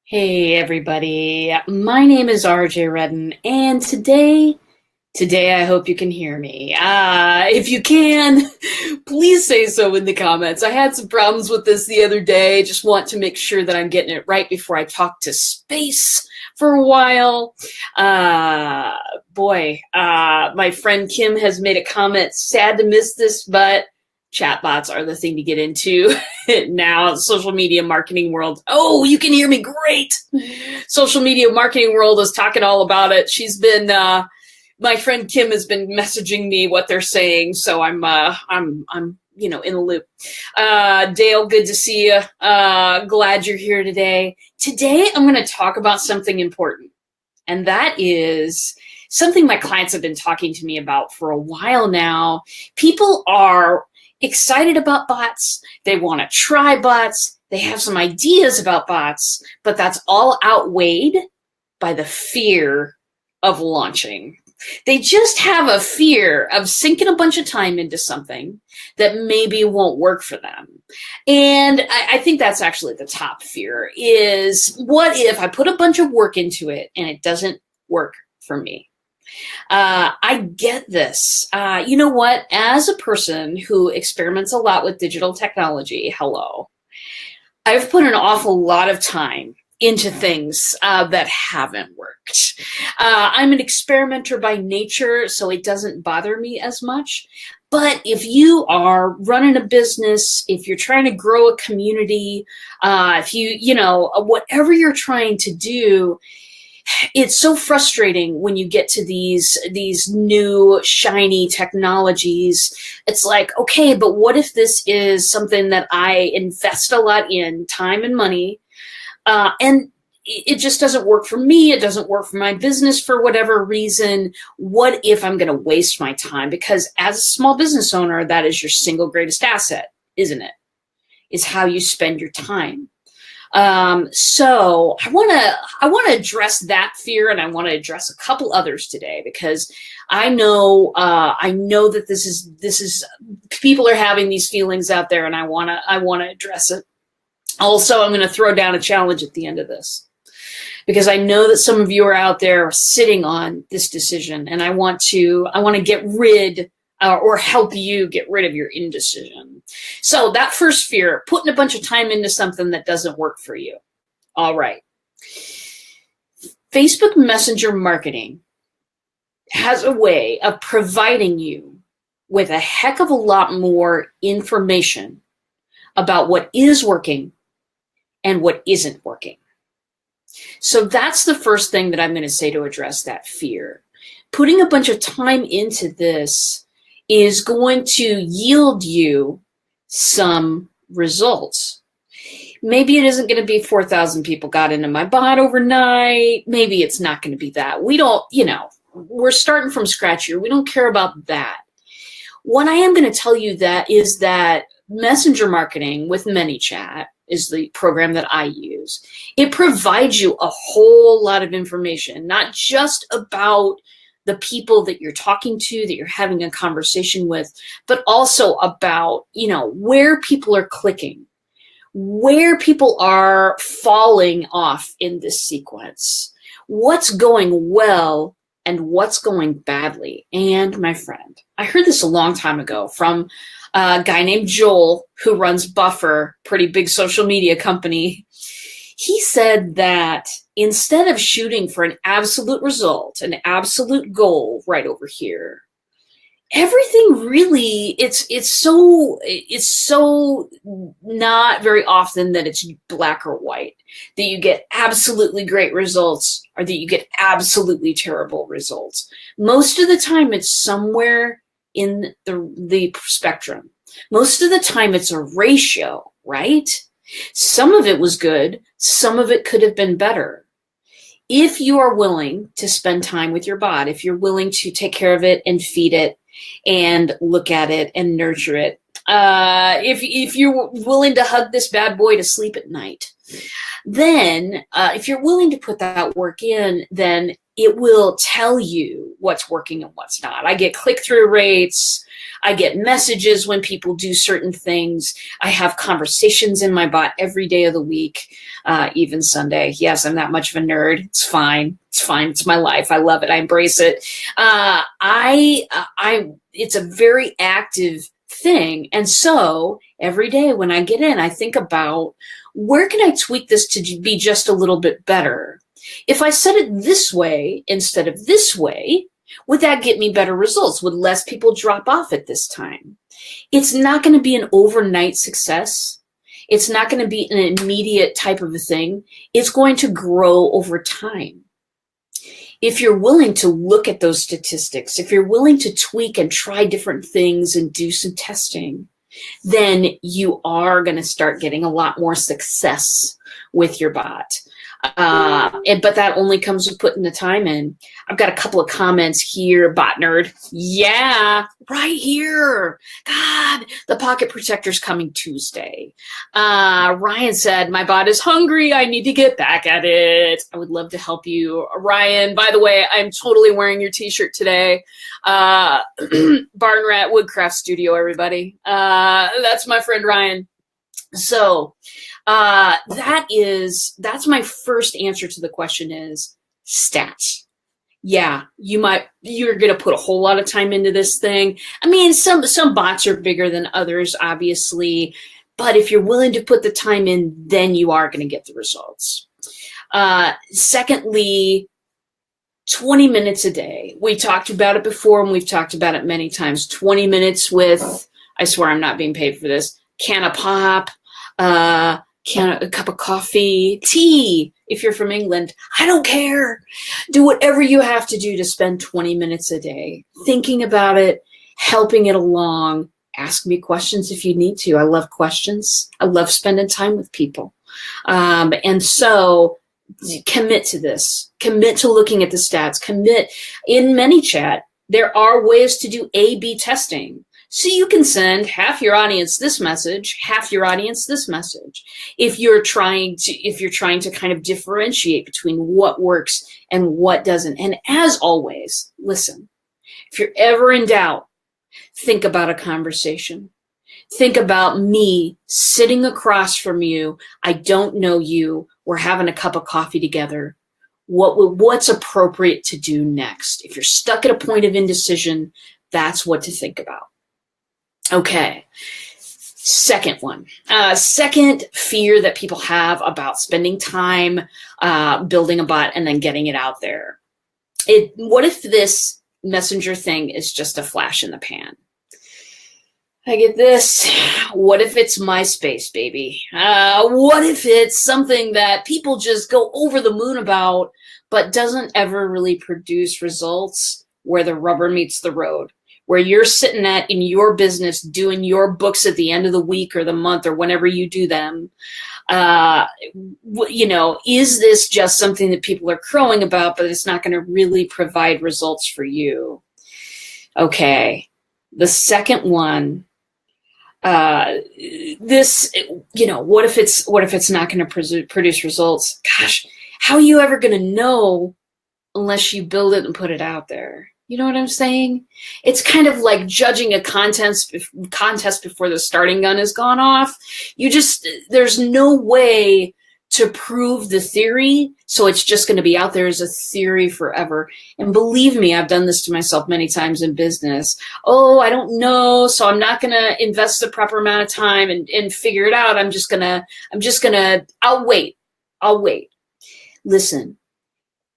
Hey everybody, my name is RJ Redden, and today I hope you can hear me. If you can, please say so in the comments. I had some problems with this the other day. Just want to make sure that I'm getting it right before I talk to space for a while. Uh, my friend Kim has made a comment. Sad to miss this, but chatbots are the thing to get into now. Social media marketing world. Oh, you can hear me great. Social media marketing world is talking all about it. She's been my friend Kim has been messaging me what they're saying, so I'm in the loop. Dale, good to see you. Glad you're here today. Today I'm going to talk about something important, and that is something my clients have been talking to me about for a while now. People are excited about bots. They want to try bots. They have some ideas about bots, but that's all outweighed by the fear of launching. They just have a fear of sinking a bunch of time into something that maybe won't work for them. And I think that's actually the top fear is, what if I put a bunch of work into it and it doesn't work for me? I get this. You know what? As a person who experiments a lot with digital technology, hello, I've put an awful lot of time into things that haven't worked. I'm an experimenter by nature, so it doesn't bother me as much. But if you are running a business, if you're trying to grow a community, if whatever you're trying to do, it's so frustrating when you get to these new shiny technologies. It's like, okay, but what if this is something that I invest a lot in time and money, and it just doesn't work for me? It doesn't work for my business for whatever reason. What if I'm going to waste my time? Because as a small business owner, that is your single greatest asset, isn't it? Is how you spend your time. So I want to address that fear, and I want to address a couple others today, because I know that this is people are having these feelings out there, and I want to address it. Also, I'm going to throw down a challenge at the end of this, because I know that some of you are out there sitting on this decision, and I want to get rid or help you get rid of your indecision. So that first fear, putting a bunch of time into something that doesn't work for you. All right. Facebook Messenger marketing has a way of providing you with a heck of a lot more information about what is working and what isn't working. So that's the first thing that I'm going to say to address that fear. Putting a bunch of time into this is going to yield you some results. Maybe it isn't going to be 4,000 people got into my bot overnight. Maybe it's not going to be that. We don't, we're starting from scratch here. We don't care about that. What I am going to tell you that is that messenger marketing with ManyChat is the program that I use. It provides you a whole lot of information, not just about the people that you're talking to, that you're having a conversation with, but also about, where people are clicking, where people are falling off in this sequence, what's going well and what's going badly. And my friend, I heard this a long time ago from a guy named Joel, who runs Buffer, pretty big social media company. He said that instead of shooting for an absolute result, an absolute goal right over here, everything really, it's so not very often that it's black or white, that you get absolutely great results or that you get absolutely terrible results. Most of the time it's somewhere in the spectrum. Most of the time it's a ratio, right? Some of it was good, some of it could have been better. If you are willing to spend time with your bot, if you're willing to take care of it and feed it and look at it and nurture it, if you're willing to hug this bad boy to sleep at night, then if you're willing to put that work in, then it will tell you what's working and what's not. I get click-through rates. I get messages when people do certain things. I have conversations in my bot every day of the week, even Sunday. Yes, I'm that much of a nerd. It's fine. It's fine. It's my life. I love it. I embrace it. It's a very active thing. And so every day when I get in, I think about, where can I tweak this to be just a little bit better? If I set it this way instead of this way, would that get me better results? Would less people drop off at this time? It's not going to be an overnight success. It's not going to be an immediate type of a thing. It's going to grow over time. If you're willing to look at those statistics, if you're willing to tweak and try different things and do some testing, then you are going to start getting a lot more success with your bot. But that only comes with putting the time in. I've got a couple of comments here, bot nerd. Yeah, right here. God, the Pocket Protector's coming Tuesday. Ryan said, my bot is hungry. I need to get back at it. I would love to help you. Ryan, by the way, I'm totally wearing your t-shirt today. Barn Rat Woodcraft Studio, everybody. That's my friend Ryan. So that's my first answer to the question is stats. Yeah, you're going to put a whole lot of time into this thing. I mean, some bots are bigger than others, obviously, but if you're willing to put the time in, then you are going to get the results. Secondly, 20 minutes a day. We talked about it before, and we've talked about it many times. 20 minutes with, I swear I'm not being paid for this, can of pop, a cup of coffee, tea, if you're from England. I don't care. Do whatever you have to do to spend 20 minutes a day thinking about it, helping it along. Ask me questions if you need to. I love questions. I love spending time with people. And so commit to this. Commit to looking at the stats. Commit. In ManyChat, there are ways to do A/B testing. So you can send half your audience this message, half your audience this message. If you're trying to kind of differentiate between what works and what doesn't. And as always, listen, if you're ever in doubt, think about a conversation. Think about me sitting across from you. I don't know you. We're having a cup of coffee together. What's appropriate to do next? If you're stuck at a point of indecision, that's what to think about. Okay, second one. Second fear that people have about spending time building a bot and then getting it out there. What if this messenger thing is just a flash in the pan? I get this. What if it's MySpace, baby? What if it's something that people just go over the moon about, but doesn't ever really produce results where the rubber meets the road? Where you're sitting in your business doing your books at the end of the week or the month or whenever you do them, is this just something that people are crowing about, but it's not going to really provide results for you? Okay, the second one, what if it's not going to produce results? Gosh, how are you ever going to know unless you build it and put it out there? You know what I'm saying? It's kind of like judging a contest before the starting gun has gone off. There's no way to prove the theory, so it's just going to be out there as a theory forever. And believe me, I've done this to myself many times in business. Oh, I don't know, so I'm not going to invest the proper amount of time and figure it out. I'll wait. Listen,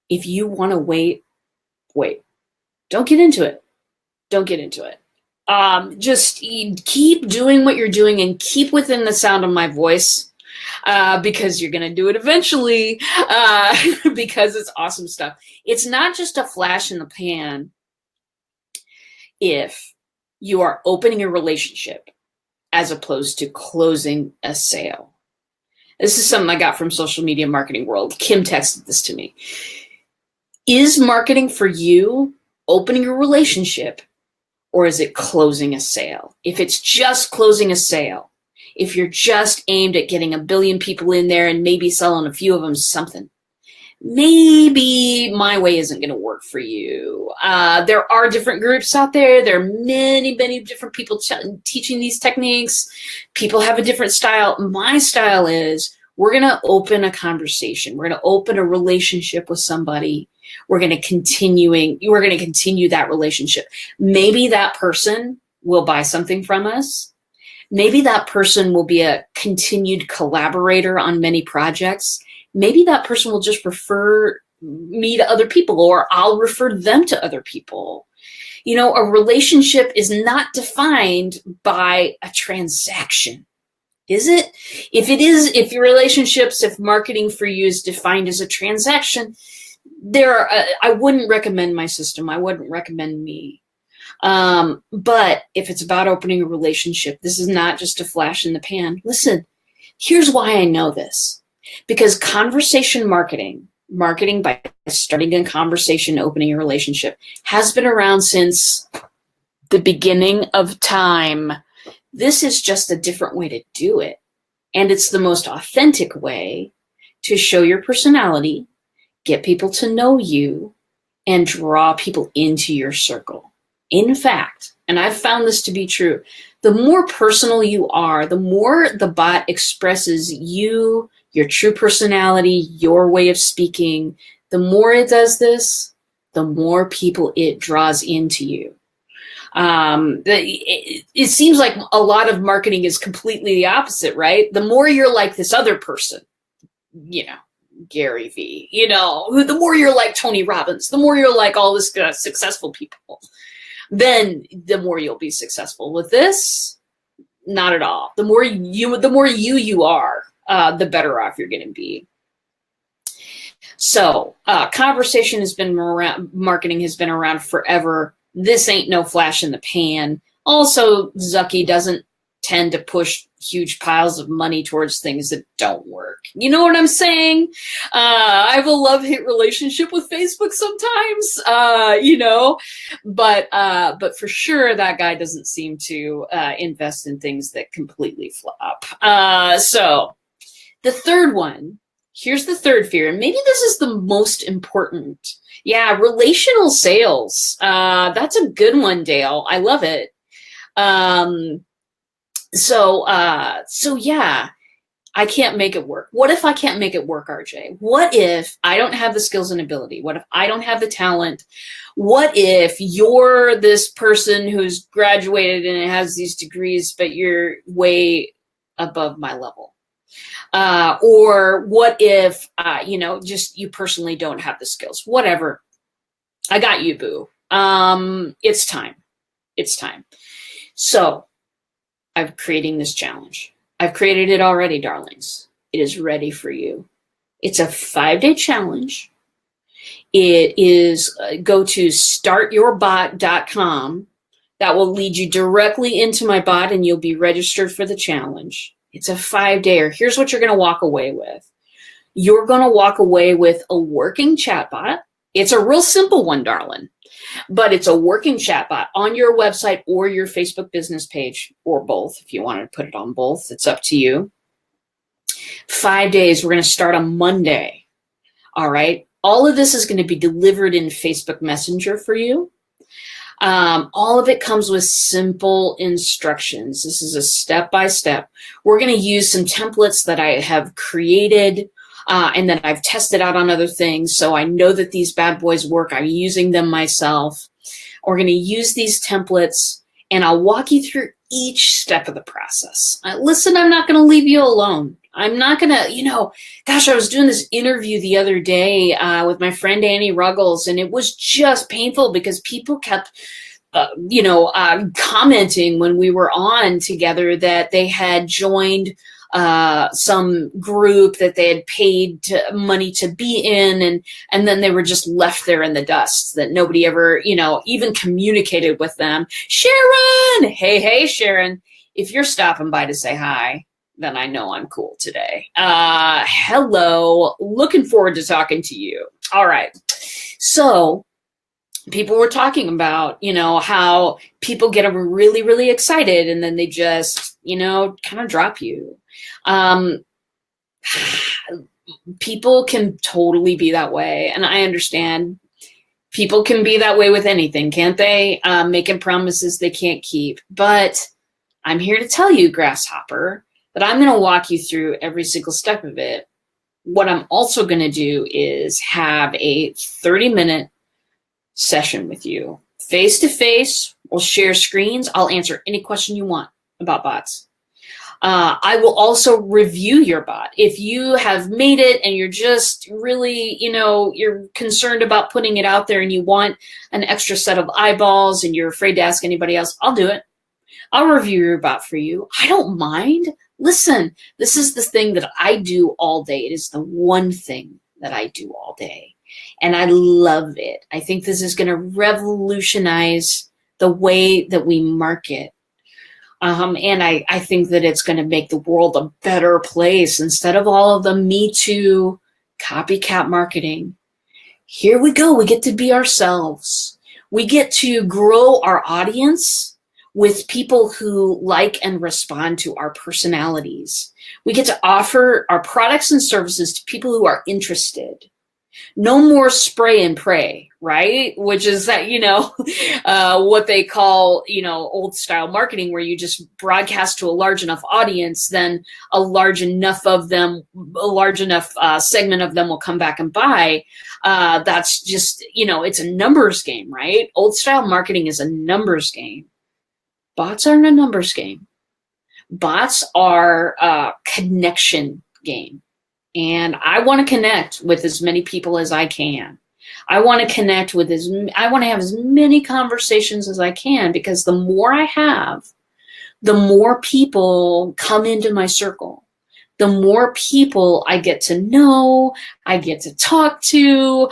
if you want to wait. Don't get into it. Just keep doing what you're doing and keep within the sound of my voice, because you're going to do it eventually, because it's awesome stuff. It's not just a flash in the pan if you are opening a relationship as opposed to closing a sale. This is something I got from Social Media Marketing World. Kim texted this to me. Is marketing for you opening a relationship, or is it closing a sale? If it's just closing a sale, if you're just aimed at getting 1 billion people in there and maybe selling a few of them something, maybe my way isn't going to work for you. There are different groups out there. There are many, many different people teaching these techniques. People have a different style. My style is we're going to open a conversation. We're going to open a relationship with somebody. We're going to continue that relationship. Maybe that person will buy something from us. Maybe that person will be a continued collaborator on many projects. Maybe that person will just refer me to other people, or I'll refer them to other people. You know, a relationship is not defined by a transaction, is it? If it is, if marketing for you is defined as a transaction, I wouldn't recommend my system. I wouldn't recommend me. But if it's about opening a relationship, this is not just a flash in the pan. Listen, here's why I know this. Because conversation marketing by starting a conversation, opening a relationship, has been around since the beginning of time. This is just a different way to do it. And it's the most authentic way to show your personality, get people to know you, and draw people into your circle. In fact, and I've found this to be true, the more personal you are, the more the bot expresses you, your true personality, your way of speaking, the more it does this, the more people it draws into you. It seems like a lot of marketing is completely the opposite, right? The more you're like this other person, you know, Gary Vee, you know, the more you're like Tony Robbins, the more you're like all this successful people, then the more you'll be successful. With this, not at all. The more you are, the better off you're going to be. So conversation has been around, marketing has been around forever. This ain't no flash in the pan. Also, Zucky doesn't tend to push huge piles of money towards things that don't work. You know what I'm saying? I have a love-hate relationship with Facebook sometimes, you know, but for sure that guy doesn't seem to invest in things that completely flop. So the third one, here's the third fear, and maybe this is the most important. Yeah, relational sales. That's a good one, Dale. I love it. So yeah, I can't make it work. What if I can't make it work, RJ? What if I don't have the skills and ability? What if I don't have the talent? What if you're this person who's graduated and has these degrees, but you're way above my level? Or what if, you know, just you personally don't have the skills? Whatever. I got you, boo. It's time. It's time. So I'm creating this challenge. I've created it already, darlings. It is ready for you. It's a 5-day challenge. It is, go to startyourbot.com. That will lead you directly into my bot, and you'll be registered for the challenge. It's a 5-dayer. Here's what you're going to walk away with. You're going to walk away with a working chatbot. It's a real simple one, darling. But it's a working chatbot on your website or your Facebook business page, or both. If you want to put it on both, it's up to you. 5 days. We're going to start on Monday. All right. All of this is going to be delivered in Facebook Messenger for you. All of it comes with simple instructions. This is a step-by-step. We're going to use some templates that I have created and that I've tested out on other things. So I know that these bad boys work. I'm using them myself. We're going to use these templates, and I'll walk you through each step of the process. Listen, I'm not going to leave you alone. I'm not going to, you know, gosh, I was doing this interview the other day with my friend Annie Ruggles, and it was just painful because people kept, commenting when we were on together that they had joined some group that they had paid money to be in, and then they were just left there in the dust, that nobody ever, you know, even communicated with them. Sharon! Hey, Sharon. If you're stopping by to say hi, then I know I'm cool today. Hello. Looking forward to talking to you. All right. So people were talking about, you know, how people get really, really excited and then they just, you know, kind of drop you. People can totally be that way, and I understand. People can be that way with anything, can't they? Making promises they can't keep. But I'm here to tell you, Grasshopper, that I'm going to walk you through every single step of it. What I'm also going to do is have a 30-minute session with you. Face to face, we'll share screens. I'll answer any question you want about bots. I will also review your bot. If you have made it and you're just really, you're concerned about putting it out there and you want an extra set of eyeballs and you're afraid to ask anybody else, I'll do it. I'll review your bot for you. I don't mind. Listen, this is the thing that I do all day. It is the one thing that I do all day. And I love it. I think this is going to revolutionize the way that we market. And I think that it's going to make the world a better place instead of all of the Me Too copycat marketing. Here we go. We get to be ourselves. We get to grow our audience with people who like and respond to our personalities. We get to offer our products and services to people who are interested. No more spray and pray, right? Which is that, what they call, old style marketing, where you just broadcast to a large enough audience, then a large enough segment of them will come back and buy. That's just, it's a numbers game, right? Old style marketing is a numbers game. Bots aren't a numbers game. Bots are a connection game. And I want to connect with as many people as I can. I want to connect with I want to have as many conversations as I can, because the more I have, the more people come into my circle. The more people I get to know, I get to talk to,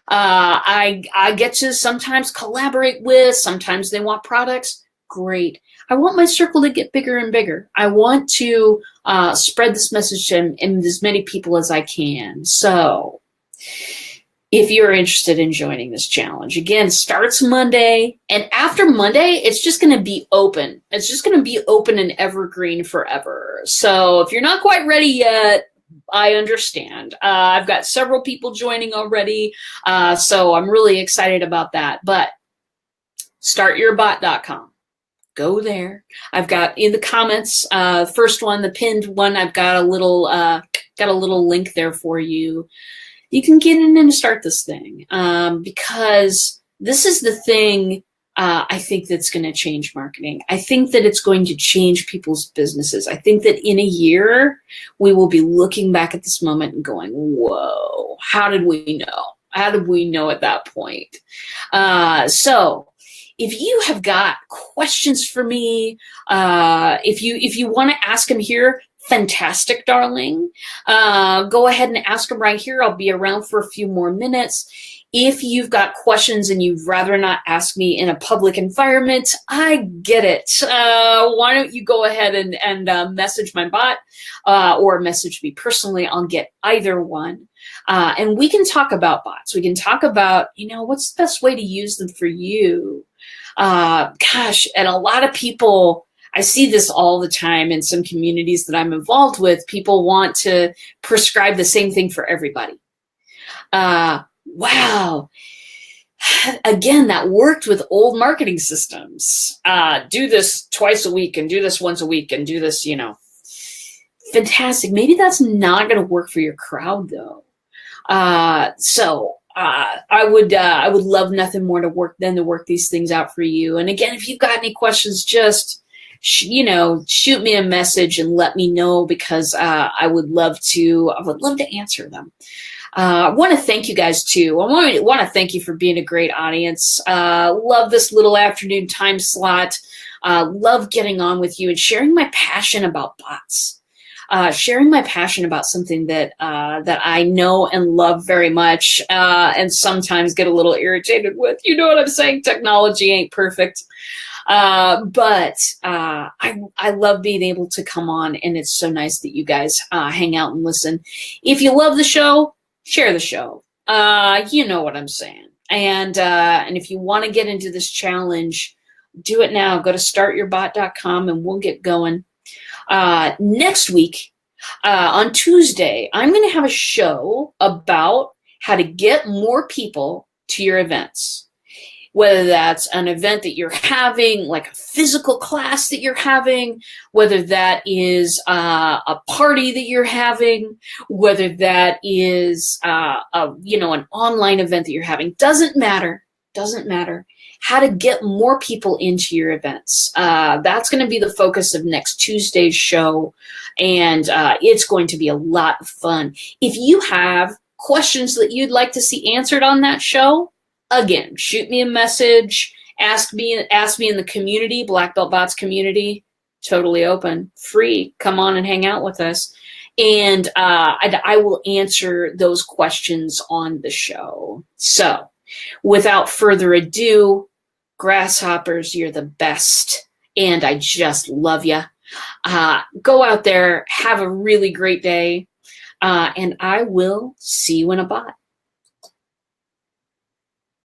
I get to sometimes collaborate with, sometimes they want products. Great. I want my circle to get bigger and bigger. I want to spread this message to as many people as I can. So if you're interested in joining this challenge, again, starts Monday. And after Monday, it's just going to be open. It's just going to be open and evergreen forever. So if you're not quite ready yet, I understand. I've got several people joining already. So I'm really excited about that. But startyourbot.com. Go there. I've got in the comments, first one, the pinned one, I've got a little link there for you. You can get in and start this thing, because this is the thing I think that's going to change marketing. I think that it's going to change people's businesses. I think that in a year, we will be looking back at this moment and going, whoa, how did we know? How did we know at that point? So if you have got questions for me, if you want to ask them here, fantastic, darling. Go ahead and ask them right here. I'll be around for a few more minutes. If you've got questions and you'd rather not ask me in a public environment, I get it. Why don't you go ahead and message my bot or message me personally? I'll get either one. And we can talk about bots. We can talk about, what's the best way to use them for you. Gosh, and a lot of people, I see this all the time in some communities that I'm involved with. People want to prescribe the same thing for everybody. Wow. Again, that worked with old marketing systems. Do this twice a week and do this once a week and do this, Fantastic. Maybe that's not going to work for your crowd, though. I would love nothing more than to work these things out for you. And again, if you've got any questions, just, shoot me a message and let me know, because I would love to answer them. I want to thank you guys too. I want to thank you for being a great audience. Love this little afternoon time slot. Love getting on with you and sharing my passion about bots. Sharing my passion about something that I know and love very much, and sometimes get a little irritated with. You know what I'm saying? Technology ain't perfect. But I love being able to come on, and it's so nice that you guys hang out and listen. If you love the show, share the show. You know what I'm saying. And if you want to get into this challenge, do it now. Go to startyourbot.com and we'll get going. Next week, On Tuesday, I'm going to have a show about how to get more people to your events. Whether that's an event that you're having, like a physical class that you're having, whether that is a party that you're having, whether that is an online event that you're having, doesn't matter. How to get more people into your events. That's going to be the focus of next Tuesday's show, and it's going to be a lot of fun. If you have questions that you'd like to see answered on that show, again, shoot me a message, ask me in the community, Black Belt Bots community, totally open, free. Come on and hang out with us. And I will answer those questions on the show. So without further ado, grasshoppers, you're the best. And I just love you. Go out there, have a really great day. And I will see you in a bot.